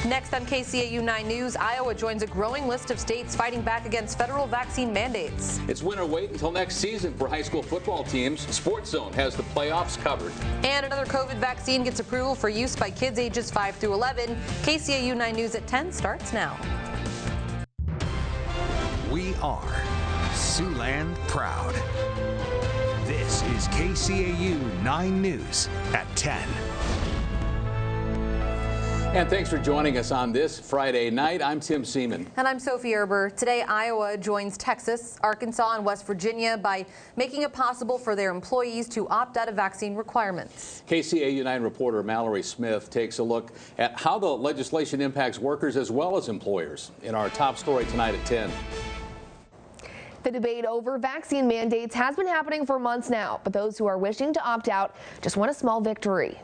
Next on KCAU9 News, Iowa joins a growing list of states fighting back against federal vaccine mandates. It's winter wait until next season for high school football teams. Sports Zone has the playoffs covered. And another COVID vaccine gets approval for use by kids ages 5 through 11. KCAU9 News at 10 starts now. We are Siouxland proud. This is KCAU 9 News at 10. And thanks for joining us on this Friday night. I'm Tim Seaman. And I'm Sophie Erber. Today, Iowa joins Texas, Arkansas, and West Virginia by making it possible for their employees to opt out of vaccine requirements. KCAU9 reporter Mallory Smith takes a look at how the legislation impacts workers as well as employers in our top story tonight at 10. The debate over vaccine mandates has been happening for months now, but those who are wishing to opt out just want a small victory.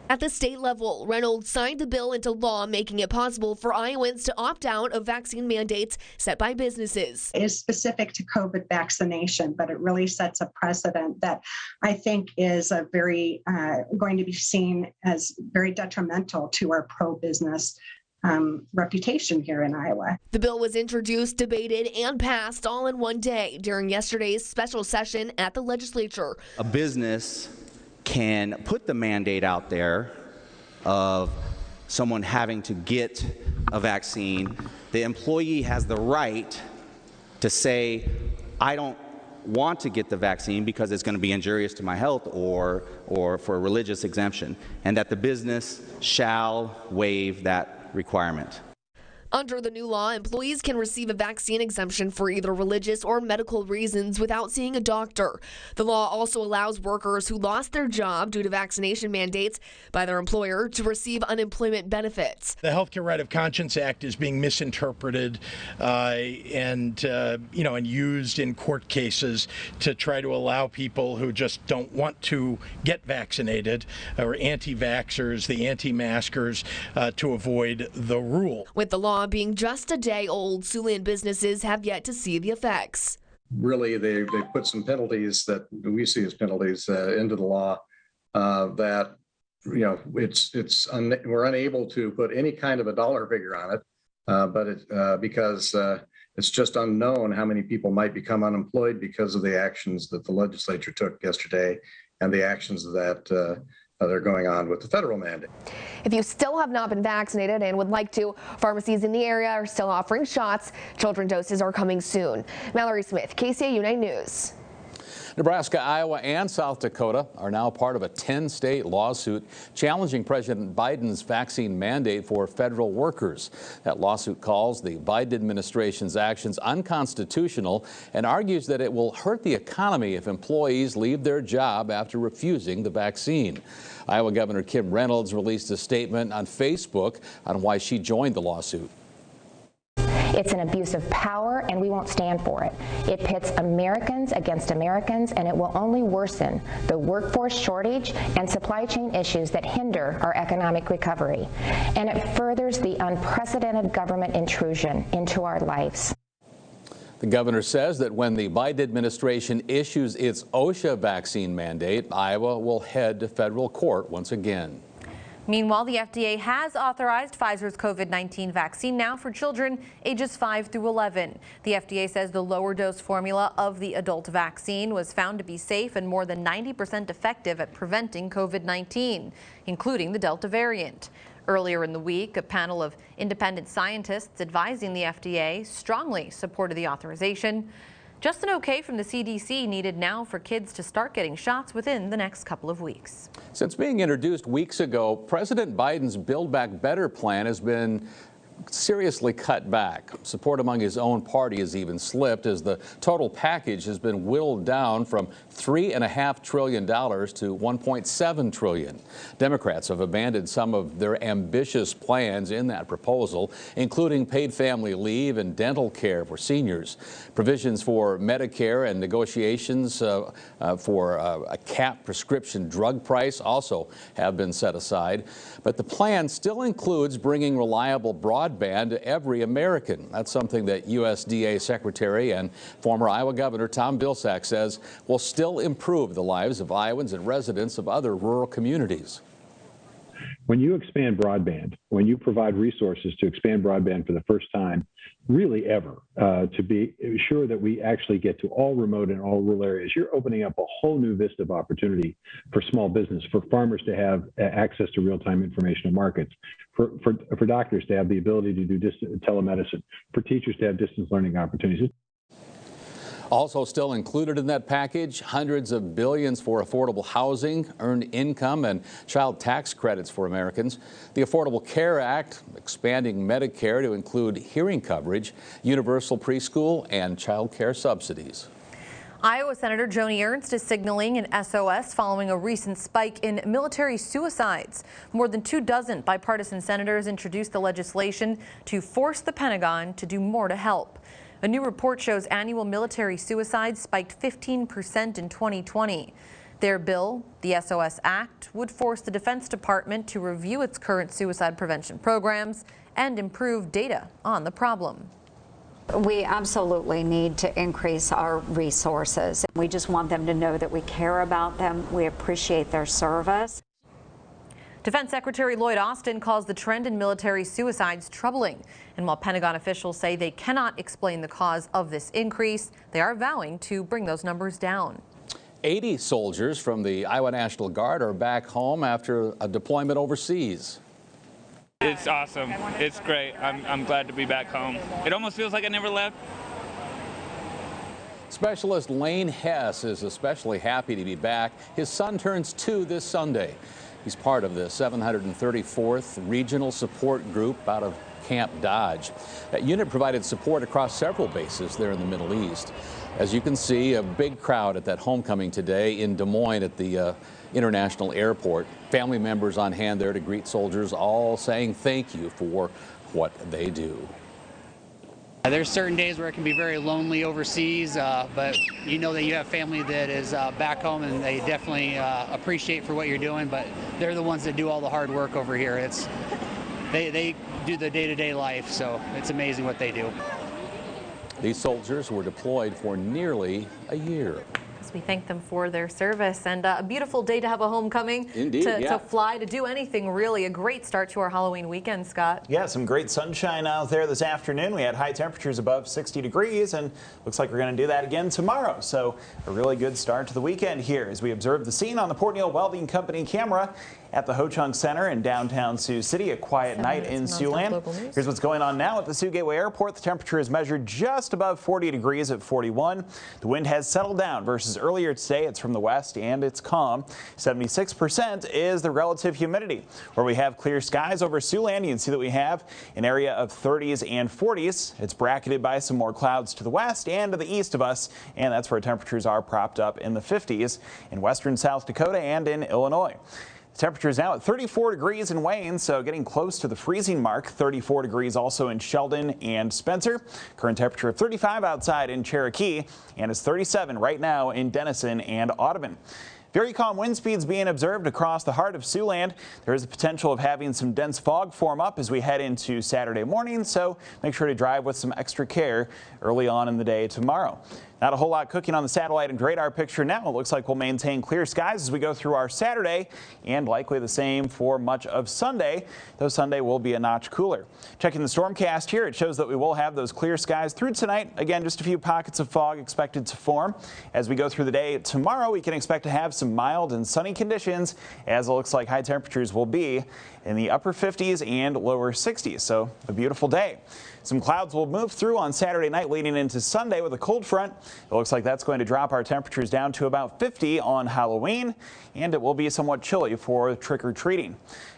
At the state level, Reynolds signed the bill into law, making it possible for Iowans to opt out of vaccine mandates set by businesses. It is specific to COVID vaccination, but it really sets a precedent that I think is a very going to be seen as very detrimental to our pro-business reputation here in Iowa. The bill was introduced, debated, and passed all in one day during yesterday's special session at the legislature. A business can put the mandate out there of someone having to get a vaccine. The employee has the right to say, I don't want to get the vaccine because it's going to be injurious to my health or for a religious exemption, and that the business shall waive that requirement. Under the new law, employees can receive a vaccine exemption for either religious or medical reasons without seeing a doctor. The law also allows workers who lost their job due to vaccination mandates by their employer to receive unemployment benefits. The Healthcare Right of Conscience Act is being misinterpreted and used in court cases to try to allow people who just don't want to get vaccinated, or anti-vaxxers, the anti-maskers, to avoid the rule. With the law being just a day old, Siouxland businesses have yet to see the effects. Really, they put some penalties that we see as penalties into the law that, we're unable to put any kind of a dollar figure on it, because it's just unknown how many people might become unemployed because of the actions that the legislature took yesterday and the actions that are going on with the federal mandate. If you still have not been vaccinated and would like to, pharmacies in the area are still offering shots. Children doses are coming soon. Mallory Smith, KCAU9 News. Nebraska, Iowa, and South Dakota are now part of a 10-state lawsuit challenging President Biden's vaccine mandate for federal workers. That lawsuit calls the Biden administration's actions unconstitutional and argues that it will hurt the economy if employees leave their job after refusing the vaccine. Iowa Governor Kim Reynolds released a statement on Facebook on why she joined the lawsuit. It's an abuse of power, and we won't stand for it. It pits Americans against Americans, and it will only worsen the workforce shortage and supply chain issues that hinder our economic recovery. And it furthers the unprecedented government intrusion into our lives. The governor says that when the Biden administration issues its OSHA vaccine mandate, Iowa will head to federal court once again. Meanwhile, the FDA has authorized Pfizer's COVID-19 vaccine now for children ages 5 through 11. The FDA says the lower dose formula of the adult vaccine was found to be safe and more than 90% effective at preventing COVID-19, including the Delta variant. Earlier in the week, a panel of independent scientists advising the FDA strongly supported the authorization. Just an okay from the CDC needed now for kids to start getting shots within the next couple of weeks. Since being introduced weeks ago, President Biden's Buildback Better plan has been seriously cut back. Support among his own party has even slipped as the total package has been whittled down from $3.5 trillion to $1.7 trillion. Democrats have abandoned some of their ambitious plans in that proposal, including paid family leave and dental care for seniors. Provisions for Medicare and negotiations for a capped prescription drug price also have been set aside. But the plan still includes bringing reliable broadband to every American. That's something that USDA Secretary and former Iowa Governor Tom Vilsack says will still improve the lives of Iowans and residents of other rural communities. When you expand broadband, when you provide resources to expand broadband for the first time, really ever, to be sure that we actually get to all remote and all rural areas, you're opening up a whole new vista of opportunity for small business, for farmers to have access to real-time information in markets, for doctors to have the ability to do telemedicine, for teachers to have distance learning opportunities. Also still included in that package, hundreds of billions for affordable housing, earned income, and child tax credits for Americans. The Affordable Care Act, expanding Medicare to include hearing coverage, universal preschool, and child care subsidies. Iowa Senator Joni Ernst is signaling an SOS following a recent spike in military suicides. More than 24 bipartisan senators introduced the legislation to force the Pentagon to do more to help. A new report shows annual military suicides spiked 15% in 2020. Their bill, the SOS Act, would force the Defense Department to review its current suicide prevention programs and improve data on the problem. We absolutely need to increase our resources. We just want them to know that we care about them. We appreciate their service. Defense Secretary Lloyd Austin calls the trend in military suicides troubling. And while Pentagon officials say they cannot explain the cause of this increase, they are vowing to bring those numbers down. 80 soldiers from the Iowa National Guard are back home after a deployment overseas. It's awesome. It's great. I'm glad to be back home. It almost feels like I never left. Specialist Lane Hess is especially happy to be back. His son turns 2 this Sunday. He's part of the 734th Regional Support Group out of Camp Dodge. That unit provided support across several bases there in the Middle East. As you can see, a big crowd at that homecoming today in Des Moines at the International Airport. Family members on hand there to greet soldiers, all saying thank you for what they do. There's certain days where it can be very lonely overseas, but you know that you have family that is back home, and they definitely appreciate for what you're doing, but they're the ones that do all the hard work over here. They do the day-to-day life, so it's amazing what they do. These soldiers were deployed for nearly a year. We thank them for their service, and a beautiful day to have a homecoming. Indeed, to fly, to do anything really. A great start to our Halloween weekend, Scott. Yeah, some great sunshine out there this afternoon. We had high temperatures above 60 degrees, and looks like we're going to do that again tomorrow. So a really good start to the weekend here as we observe the scene on the Port Neal Welding Company camera at the Ho-Chunk Center in downtown Sioux City. A quiet night in Siouxland. Here's what's going on now at the Sioux Gateway Airport. The temperature is measured just above 40 degrees at 41. The wind has settled down versus earlier today. It's from the west and it's calm. 76% is the relative humidity. Where we have clear skies over Siouxland, you can see that we have an area of 30s and 40s. It's bracketed by some more clouds to the west and to the east of us, and that's where temperatures are propped up in the 50s in western South Dakota and in Illinois. Temperature is now at 34 degrees in Wayne, so getting close to the freezing mark. 34 degrees also in Sheldon and Spencer. Current temperature of 35 outside in Cherokee, and it's 37 right now in Denison and Audubon. Very calm wind speeds being observed across the heart of Siouxland. There is a potential of having some dense fog form up as we head into Saturday morning, so make sure to drive with some extra care early on in the day tomorrow. Not a whole lot cooking on the satellite and radar picture now. It looks like we'll maintain clear skies as we go through our Saturday, and likely the same for much of Sunday, though Sunday will be a notch cooler. Checking the stormcast here, it shows that we will have those clear skies through tonight. Again, just a few pockets of fog expected to form. As we go through the day tomorrow, we can expect to have some mild and sunny conditions, as it looks like high temperatures will be in the upper 50s and lower 60s. So a beautiful day. Some clouds will move through on Saturday night leading into Sunday with a cold front. It looks like that's going to drop our temperatures down to about 50 on Halloween, and it will be somewhat chilly for trick-or-treating.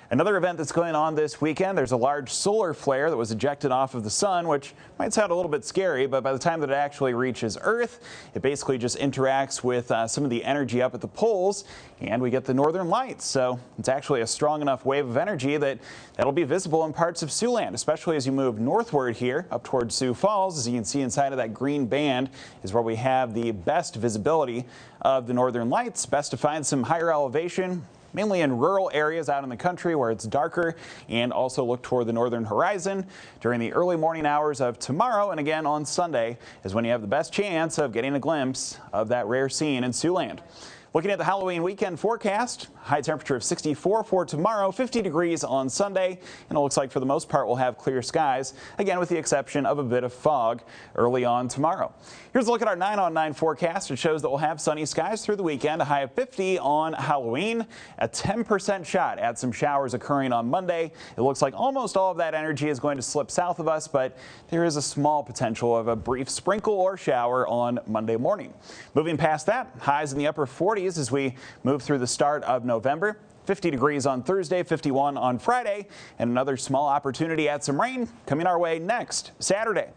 Another event that's going on this weekend, there's a large solar flare that was ejected off of the sun, which might sound a little bit scary, but by the time that it actually reaches Earth, it basically just interacts with some of the energy up at the poles, and we get the northern lights. So it's actually a strong enough wave of energy that'll be visible in parts of Siouxland, especially as you move northward here up towards Sioux Falls. As you can see inside of that green band is where we have the best visibility of the northern lights. Best to find some higher elevation, mainly in rural areas out in the country where it's darker, and also look toward the northern horizon during the early morning hours of tomorrow, and again on Sunday is when you have the best chance of getting a glimpse of that rare scene in Siouxland. Looking at the Halloween weekend forecast, high temperature of 64 for tomorrow, 50 degrees on Sunday, and it looks like for the most part we'll have clear skies, again with the exception of a bit of fog early on tomorrow. Here's a look at our 9-on-9 forecast. It shows that we'll have sunny skies through the weekend, a high of 50 on Halloween, a 10% shot at some showers occurring on Monday. It looks like almost all of that energy is going to slip south of us, but there is a small potential of a brief sprinkle or shower on Monday morning. Moving past that, highs in the upper 40s as we move through the start of November. 50 degrees on Thursday, 51 on Friday, and another small opportunity at some rain coming our way next Saturday.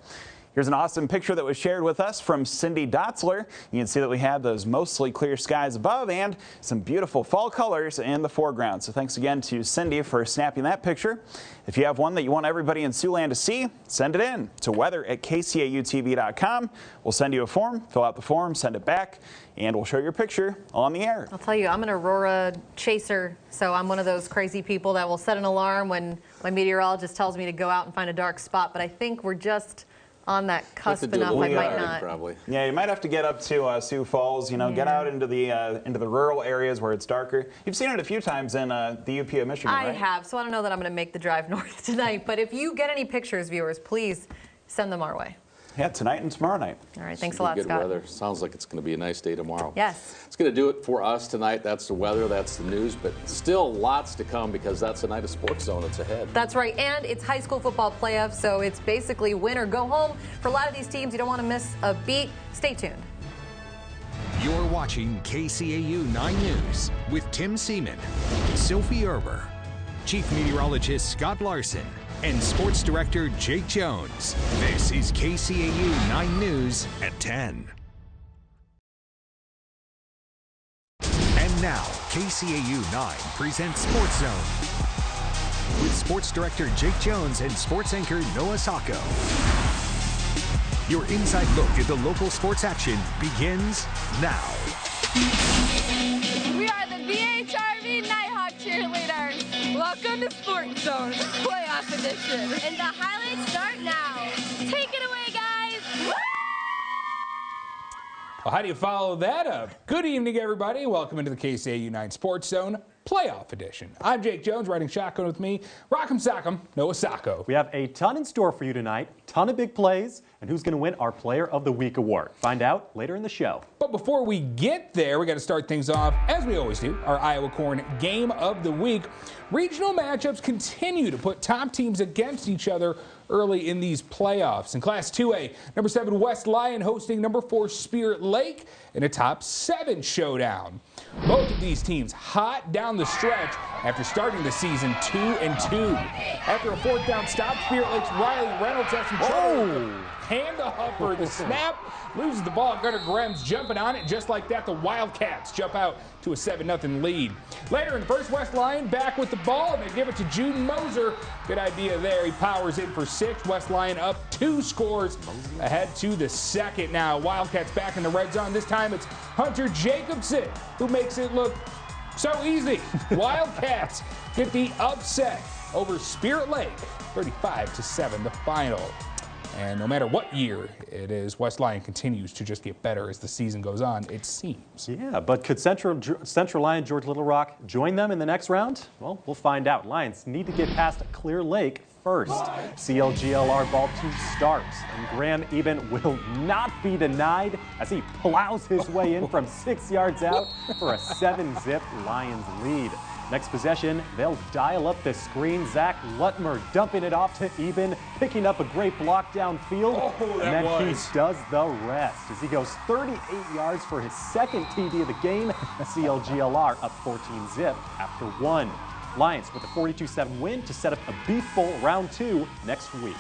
Here's an awesome picture that was shared with us from Cindy Dotzler. You can see that we have those mostly clear skies above and some beautiful fall colors in the foreground. So thanks again to Cindy for snapping that picture. If you have one that you want everybody in Siouxland to see, send it in to weather@kcautv.com. We'll send you a form, fill out the form, send it back, and we'll show your picture on the air. I'll tell you, I'm an Aurora chaser, so I'm one of those crazy people that will set an alarm when my meteorologist tells me to go out and find a dark spot, but I think we're just on that cusp enough. I might not. Probably. Yeah, you might have to get up to Sioux Falls. You know, get out into the rural areas where it's darker. You've seen it a few times in the UP of Michigan, right? I have, so I don't know that I'm going to make the drive north tonight. But if you get any pictures, viewers, please send them our way. Yeah, tonight and tomorrow night. All right, thanks a lot, good Scott. Weather. Sounds like it's going to be a nice day tomorrow. Yes. It's going to do it for us tonight. That's the weather, that's the news, but still lots to come because that's the night of Sports Zone. It's ahead. That's right, and it's high school football playoffs, so it's basically win or go home. For a lot of these teams, you don't want to miss a beat. Stay tuned. You're watching KCAU 9 News with Tim Seaman, Sophie Erber, Chief Meteorologist Scott Larson, and Sports Director Jake Jones. This is KCAU 9 News at 10. And now, KCAU 9 presents Sports Zone with Sports Director Jake Jones and Sports Anchor Noah Sacco. Your inside look at the local sports action begins now. We are the BHRV Nighthawk cheerleaders. Welcome to Sports Zone Playoff Edition. And the highlights start now. Take it away, guys. Well, how do you follow that up? Good evening, everybody. Welcome into the KCAU9 Sports Zone Playoff Edition. I'm Jake Jones, riding shotgun with me, Rock'em Sock'em, Noah Sacco. We have a ton in store for you tonight, ton of big plays, and who's going to win our Player of the Week award. Find out later in the show. But before we get there, we got to start things off, as we always do, our Iowa Corn Game of the Week. Regional matchups continue to put top teams against each other early in these playoffs. In Class 2A, number 7 West Lyon hosting number 4 Spirit Lake in a top 7 showdown. Both of these teams hot down the stretch after starting the season 2-2. After a 4th down stop, Spirit Lake's Riley Reynolds has some trouble. Hand-to-hupper, the snap, loses the ball. Gunnar Grem's jumping on it. Just like that, the Wildcats jump out to a 7-0 lead. Later in the first, West Lyon back with the ball, and they give it to Juden Moser. Good idea there. He powers in for 6. West Lyon up 2 scores ahead to the second. Now, Wildcats back in the red zone. This time it's Hunter Jacobson who makes it look so easy. Wildcats get the upset over Spirit Lake, 35-7, the final. And no matter what year it is, West Lyon continues to just get better as the season goes on, it seems. Yeah, but could Central Lyon, George Little Rock join them in the next round? Well, we'll find out. Lions need to get past Clear Lake first. CLGLR ball 2 starts, and Graham Eben will not be denied as he plows his way in from 6 yards out for a 7-zip Lions lead. Next possession, they'll dial up the screen. Zach Lutmer dumping it off to Eben, picking up a great block downfield. And then he does the rest as he goes 38 yards for his second TD of the game. CLGLR up 14-zip after 1. Lions with a 42-7 win to set up a Beef Bowl round 2 next week.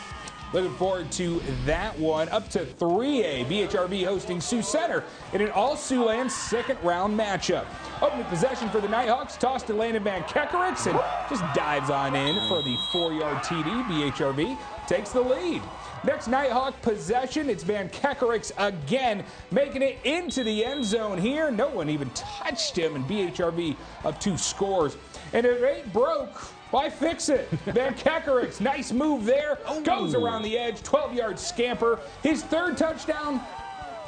Looking forward to that one. Up to 3A, BHRV hosting Sioux Center in an all-Siouxland second-round matchup. Opening possession for the Nighthawks, tossed to Landon Van Kekerix and just dives on in for the 4-yard TD. BHRV takes the lead. Next Nighthawk possession, it's Van Kekerix again, making it into the end zone here. No one even touched him, and BHRV up 2 scores. And it ain't broke. Why fix it? Van Kekerix, nice move there. Goes around the edge, 12-yard scamper. His 3rd touchdown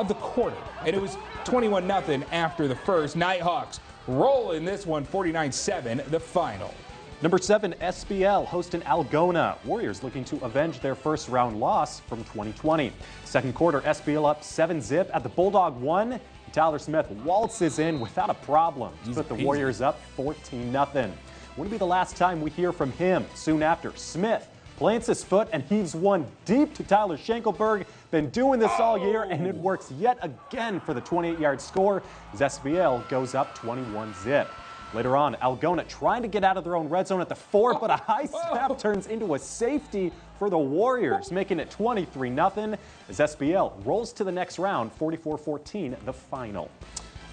of the quarter, and it was 21-0 after the first. Nighthawks roll in this one, 49-7, the final. Number 7, SBL hosting Algona. Warriors looking to avenge their first round loss from 2020. Second quarter, SBL up 7-0 at the Bulldog 1. Tyler Smith waltzes in without a problem to put the Warriors up 14-0. Wouldn't be the last time we hear from him. Soon after, Smith plants his foot and heaves one deep to Tyler Schenkelberg. Been doing this all year, and it works yet again for the 28-yard score as SBL goes up 21-0. Later on, Algona trying to get out of their own red zone at the 4, but a high snap turns into a safety for the Warriors, making it 23-0 as SBL rolls to the next round, 44-14, the final.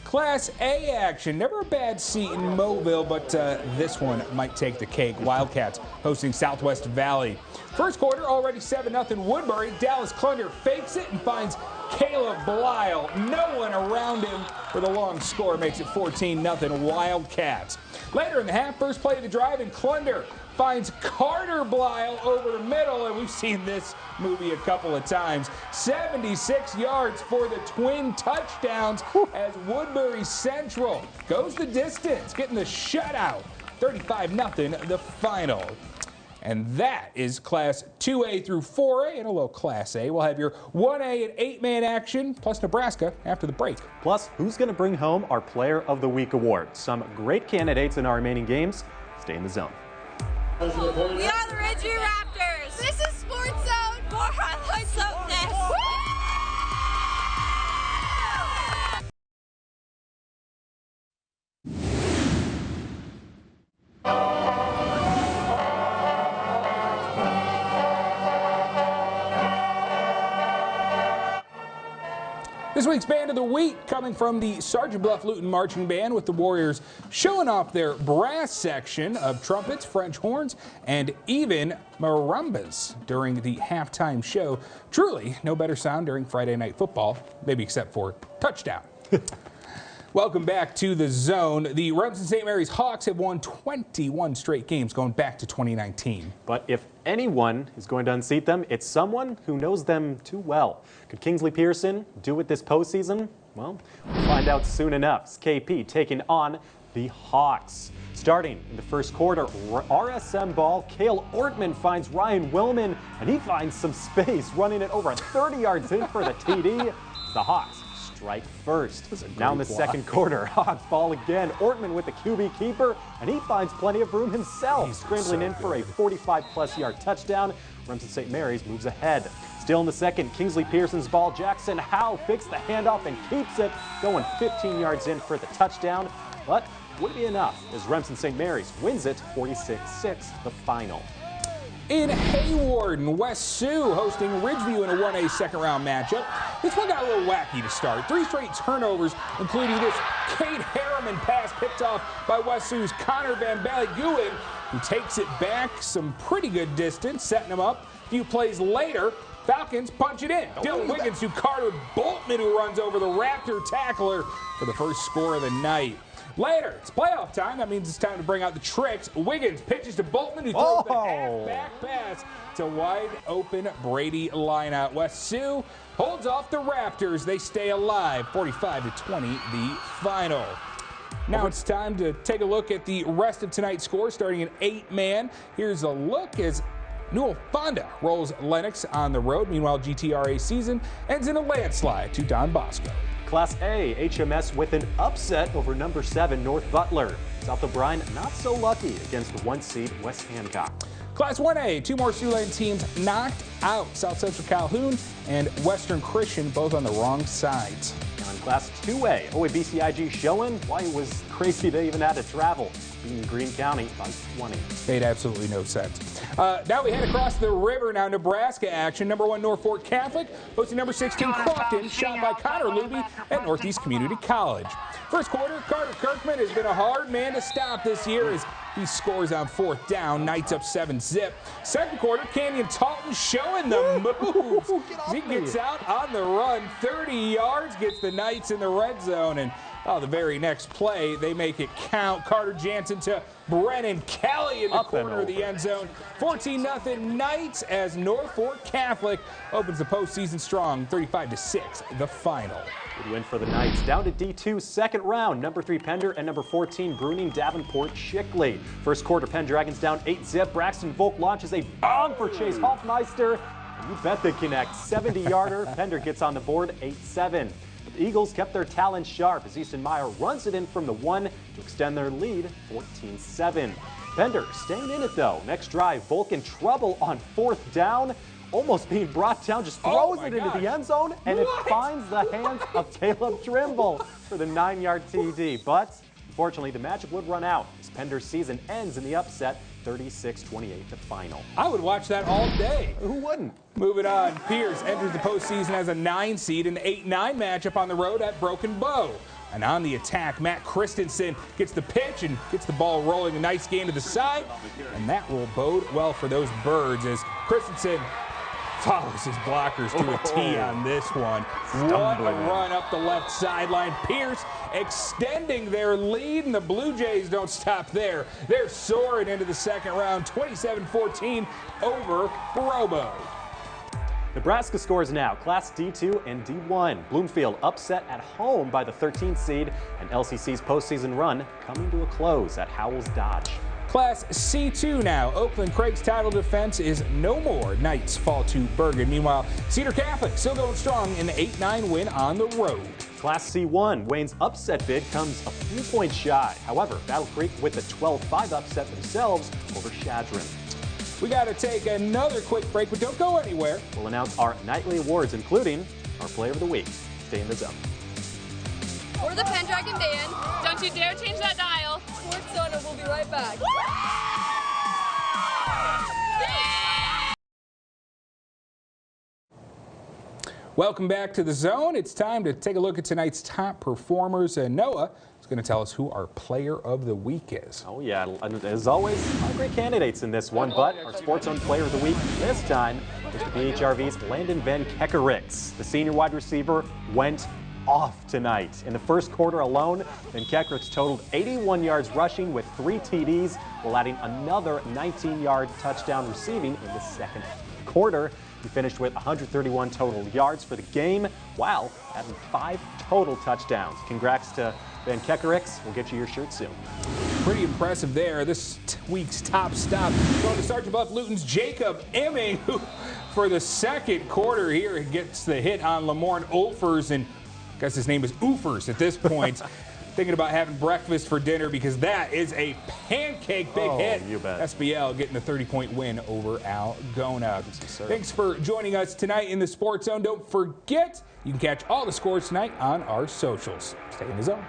Class A action. Never a bad seat in Mobile, but this one might take the cake. Wildcats hosting Southwest Valley. First quarter, already 7-0 Woodbury. Dallas Clunder fakes it and finds Caleb Blyle. No one around him for the long score, makes it 14-0 Wildcats. Later in the half, first play of the drive, and Clunder finds Carter Blyle over the middle, and we've seen this movie a couple of times. 76 yards for the twin touchdowns as Woodbury Central goes the distance, getting the shutout. 35-0 the final. And that is Class 2A through 4A and a little Class A. We'll have your 1A and 8-man action, plus Nebraska after the break. Plus, who's going to bring home our Player of the Week award? Some great candidates in our remaining games. Stay in the zone. We are the Ridgeview Raptors. This is Sports Zone. More highlights of this. This week's Band of the Week coming from the Sergeant Bluff Luton Marching Band, with the Warriors showing off their brass section of trumpets, French horns, and even marimbas during the halftime show. Truly, no better sound during Friday Night Football, maybe except for touchdown. Welcome back to the zone. The Remsen St. Mary's Hawks have won 21 straight games going back to 2019. But if anyone is going to unseat them, it's someone who knows them too well. Could Kingsley Pearson do it this postseason? Well, we'll find out soon enough. It's KP taking on the Hawks. Starting in the first quarter, RSM ball, Cale Ortman finds Ryan Willman, and he finds some space, running it over 30 yards in for the TD. The Hawks strike first. Now in the second quarter, Hawks ball again. Ortman with the QB keeper, and he finds plenty of room himself, scrambling in for a 45-plus yard touchdown. Remsen St. Mary's moves ahead. Still in the second, Kingsley Pearson's ball. Jackson Howe fakes the handoff and keeps it, going 15 yards in for the touchdown. But would it be enough as Remsen St. Mary's wins it 46-6, the final. In Hayward, West Sioux hosting Ridgeview in a 1A second-round matchup. This one got a little wacky to start. 3 straight turnovers, including this Kate Harriman pass picked off by West Sioux's Connor Van Baliguin, who takes it back some pretty good distance, setting him up. A few plays later, Falcons punch it in. Dylan Wiggins to Carter Boltman, who runs over the Raptor tackler for the first score of the night. Later, it's playoff time. That means it's time to bring out the tricks. Wiggins pitches to Boltman, who throws the half-back pass to wide-open Brady lineout. West Sioux holds off the Raptors. They stay alive, 45-20, the final. Now it's time to take a look at the rest of tonight's score, starting at 8-man. Here's a look as Newell Fonda rolls Lennox on the road. Meanwhile, GTRA season ends in a landslide to Don Bosco. Class A, HMS with an upset over number 7 North Butler. South O'Brien not so lucky against 1 seed West Hancock. Class 1A, 2 more Siouxland teams knocked out. South Central Calhoun and Western Christian both on the wrong sides. On Class 2A, OABCIG showing why it was crazy they even had to travel, beating Greene County by 20. Made absolutely no sense. Now we head across the river. Now Nebraska action. Number 1 Norfolk Catholic hosting number 16 Crofton, shot by Connor Luby at Northeast Community College. First quarter, Carter Kirkman has been a hard man to stop this year as he scores on 4th down. Knights up 7-0. Second quarter, Canyon Talton showing the moves. He gets out on the run, 30 yards, gets the Knights in the red zone, and the very next play, they make it count. Carter Jansen to Brennan Kelly in the Up and corner of the over. end zone. 14-0 Knights as Norfolk Catholic opens the postseason strong, 35-6, the final. Good win for the Knights. Down to D2, second round. Number 3 Pender and number 14 Bruning Davenport Shickley. First quarter, Penn Dragons down 8-zip. Braxton Volk launches a bomb for Chase Hoffmeister. And you bet they connect. 70-yarder. Pender gets on the board, 8-7. But the Eagles kept their talent sharp as Easton Meyer runs it in from the 1 to extend their lead, 14-7. Pender staying in it though. Next drive, Volk in trouble on 4th down. Almost being brought down, just throws it into the end zone, and it finds the hands of Caleb Trimble for the 9-yard TD. But unfortunately, the magic would run out as Pender's season ends in the upset, 36-28 the final. I would watch that all day. Who wouldn't? Moving on, Pierce enters the postseason as a 9 seed in the 8-9 matchup on the road at Broken Bow. And on the attack, Matt Christensen gets the pitch and gets the ball rolling. A nice gain to the side, and that will bode well for those Birds as Christensen follows his blockers to a T on this one. What a run up the left sideline. Pierce extending their lead, and the Blue Jays don't stop there. They're soaring into the second round, 27-14 over Robo. Nebraska scores now, Class D2 and D1. Bloomfield upset at home by the 13th seed, and LCC's postseason run coming to a close at Howells Dodge. Class C2 now. Oakland Craig's title defense is no more. Knights fall to Bergen. Meanwhile, Cedar Catholic still going strong in the 8-9 win on the road. Class C1, Wayne's upset bid comes a few points shy. However, Battle Creek with a 12-5 upset themselves over Shadron. We got to take another quick break, but don't go anywhere. We'll announce our nightly awards, including our Player of the Week. Stay in the zone. We're the Pendragon Band. Don't you dare change that dial. Sports Zone, and we'll be right back. Welcome back to the Zone. It's time to take a look at tonight's top performers. And Noah is going to tell us who our Player of the Week is. Oh, yeah. As always, a lot of great candidates in this one, but our Sports Zone Player of the Week this time is the BHRV's Landon Van Kekerix. The senior wide receiver went off tonight. In the first quarter alone, Van Kekerix totaled 81 yards rushing with 3 TDs, while adding another 19-yard touchdown receiving in the second quarter. He finished with 131 total yards for the game, while having 5 total touchdowns. Congrats to Van Kekerix. We'll get you your shirt soon. Pretty impressive there. This week's top stop going to Sergeant Bluff Luton's Jacob Emming, who for the second quarter here gets the hit on Lamorne Ulfers, and I guess his name is Oofers at this point. Thinking about having breakfast for dinner because that is a pancake big hit. You bet. SBL getting the 30-point win over Algona. Thanks for joining us tonight in the Sports Zone. Don't forget, you can catch all the scores tonight on our socials. Stay in the zone.